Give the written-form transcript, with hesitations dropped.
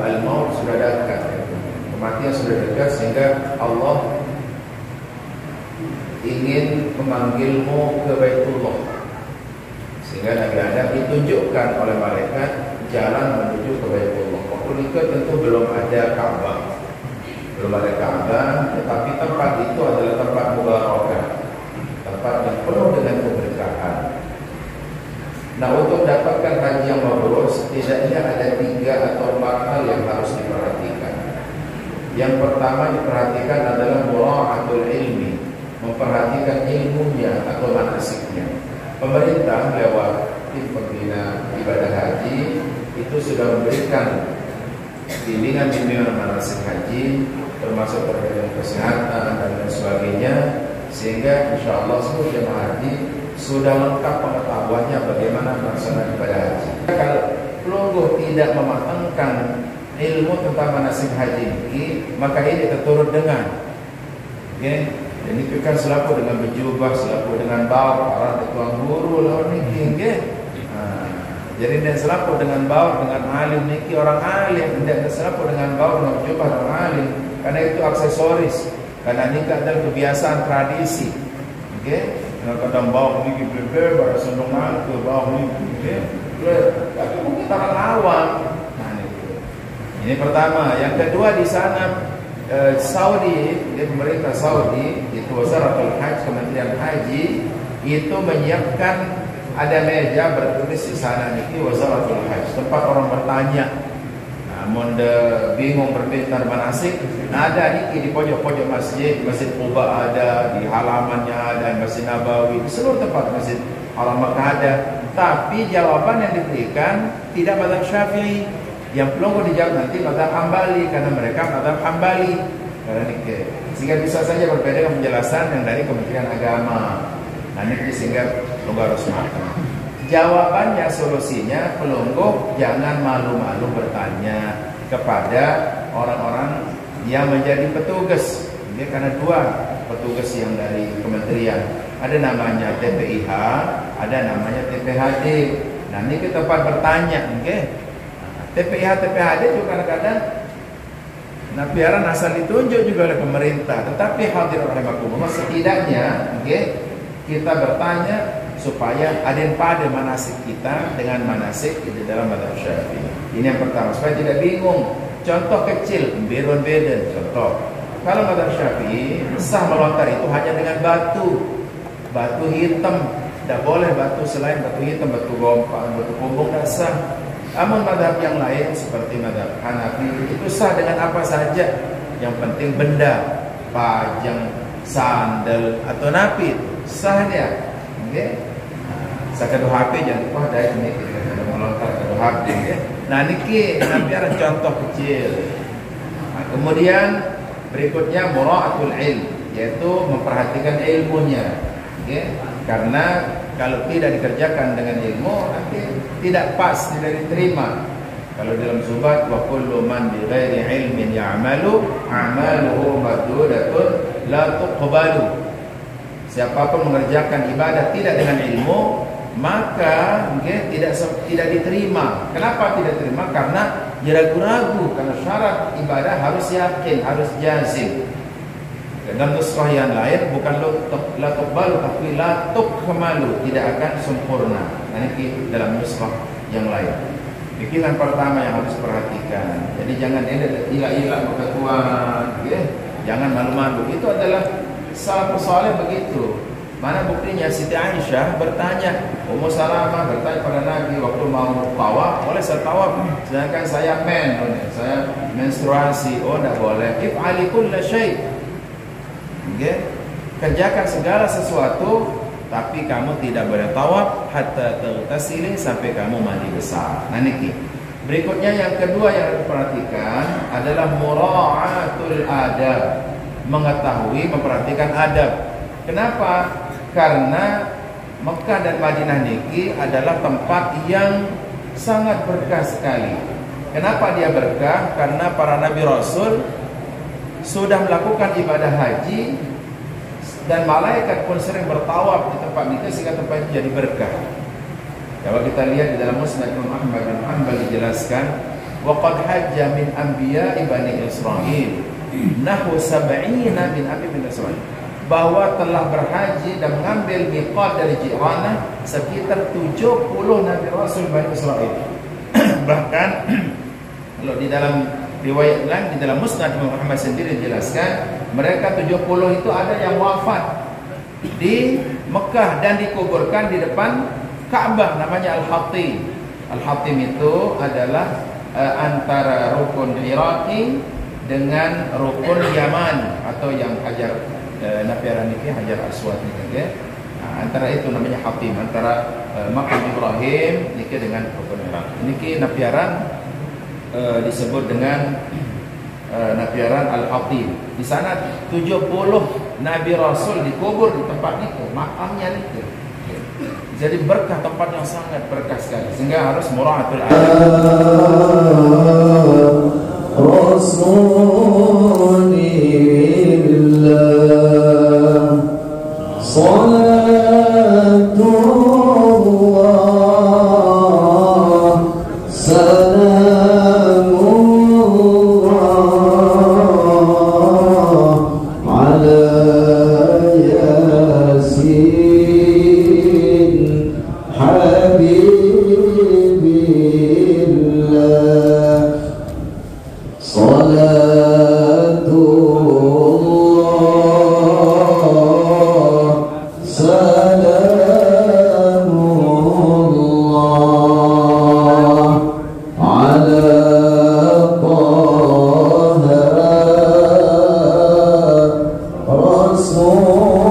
al-maut sudah dekat, kematian sudah dekat, sehingga Allah ingin memanggilmu ke Baitullah, sehingga Nabi Adam ditunjukkan oleh malaikat jalan menuju ke Baitullah. Waktu itu tentu belum ada Ka'bah, tetapi tempat itu adalah tempat mubarakah, tempat yang penuh dengan keberkahan. Nah, untuk dapatkan haji yang mabrur, setidaknya ada 3 atau 4 hal yang harus diperhatikan. Yang pertama diperhatikan adalah mura'atul ilmi, memperhatikan ilmunya atau manasiknya. Pemerintah lewat tim pembina ibadah haji itu sudah memberikan bimbingan manasik haji, termasuk terkait dengan kesehatan dan lain sebagainya, sehingga insya Allah seluruh jemaah haji sudah lengkap pengetahuannya bagaimana melaksanakan ibadah haji. Kalau pelungguh tidak mematangkan ilmu tentang manasik haji ini, maka ini terturut dengan ini kan selaku dengan berjubah, selaku dengan baur, para tuan guru lawan niki, jadi dia selaku dengan baur dengan alim niki orang alim, dia selaku dengan baur dengan berjubah orang alim, karena itu aksesoris, karena ini adalah kebiasaan tradisi, kadang baur niki berbeda, pada sendongan ke baur niki, tapi mungkin orang awam. Ini pertama. Yang kedua, di sana Saudi, pemerintah Saudi itu Wazaratul Hajj, Kementerian Haji itu menyiapkan ada meja bertulis di sana niki Wazaratul Hajj, tempat orang bertanya. Namun bingung berpintar manasik, ada niki di pojok-pojok masjid, Masjid Quba ada, di halamannya ada, Masjid Nabawi, di seluruh tempat Masjid Haram Makkah ada. Tapi jawaban yang diberikan tidak mazhab Syafi'i. Yang pelungguh dijawab nanti mazhab Hambali, karena mereka mazhab Hambali, karena niki, sehingga bisa saja berbeda dengan penjelasan yang dari Kementerian Agama. Nah niki sehingga pelungguh harus makan. Jawabannya, solusinya, pelungguh jangan malu-malu bertanya kepada orang-orang yang menjadi petugas. Karena 2 petugas yang dari kementerian, ada namanya TPIH, ada namanya TPHD. Nah niki tempat bertanya, TPIH, TPHD juga kadang-kadang biaran asal ditunjuk juga oleh pemerintah. Tetapi hadir rahimakumullah, setidaknya kita bertanya supaya ada yang pada manasik kita dengan manasik di dalam mazhab Syafi'i. Ini yang pertama, supaya tidak bingung. Contoh kecil, birun beden. Contoh, kalau mazhab Syafi'i sah melontar itu hanya dengan batu hitam. Tidak boleh batu selain batu hitam, batu gompang, batu kumbung, tidak sah. Namun mazhab yang lain seperti mazhab Hanafi itu sah dengan apa saja, yang penting benda, pajang, sandal atau napi sah dia. Saya kedua HP jangan lupa ada ini kita melontar kedua HP. Nah niki biar contoh kecil. Kemudian berikutnya mura'atul ilm, yaitu memperhatikan ilmunya. Karena kalau tidak dikerjakan dengan ilmu nanti tidak pas, tidak diterima. Kalau dalam Zubat, wa kullu man bi ghairi ilmin ya'malu a'maluhu mardudatun la tuqbalu. Siapapun mengerjakan ibadah tidak dengan ilmu, maka tidak diterima. Kenapa tidak diterima? Karena dia ragu-ragu, karena syarat ibadah harus yakin, harus jazim. Dalam nusrah yang lain bukan la tuqbalu tapi la tuqmalu, tidak akan sempurna. Ini dalam nusrah yang lain. Pikiran pertama yang harus perhatikan. Jadi jangan ilah-ilah berketuan, jangan malu-malu. Itu adalah salafus saleh begitu. Mana buktinya? Siti Aisyah bertanya, Ummu Salamah bertanya pada Nabi waktu mau tawaf, boleh saya tawaf? Sedangkan saya saya menstruasi. Oh, tidak boleh. If'ali kulla syai'. Kerjakan segala sesuatu, tapi kamu tidak boleh tawaf hatta taghtasili, sampai kamu mandi besar. Nah niki. Berikutnya yang kedua yang harus diperhatikan adalah mura'atul adab, mengetahui, memperhatikan adab. Kenapa? Karena Mekah dan Madinah niki adalah tempat yang sangat berkah sekali. Kenapa dia berkah? Karena para nabi rasul sudah melakukan ibadah haji dan malaikat pun sering bertawaf di tempat itu, sehingga tempat itu jadi berkah. Kalau kita lihat di dalam Musnad Imam Ahmad bin Hanbal dijelaskan, wa qad hajja min anbiya'i bani Israil nahu sab'ina min anbiya'i bani Israil, bahwa telah berhaji dan mengambil miqat dari Ji'ranah sekitar 70 Nabi Rasul Bani Israel. Bahkan kalau di dalam riwayat lain, di dalam Musnad Imam Ahmad sendiri dijelaskan, mereka 70 itu ada yang wafat di Mekah dan dikuburkan di depan Ka'bah, namanya Al-Hatim. Al-Hatim itu adalah antara rukun Iraqi dengan rukun Yaman, atau yang hajar napiaran ini, hajar aswad ini, ya. Antara itu namanya Hatim, antara makam Ibrahim ini dengan rukun Iraqi. Ini napiaran disebut dengan napiaran Al-Hatim. Di sana 70 Nabi Rasul dikubur di tempat itu, makamnya itu. Jadi berkah, tempat yang sangat berkah sekali, sehingga harus muraatul adab. Rasulillah salatullah salamullah ala Habibillah, salatullah salamullah ala Taha Rasul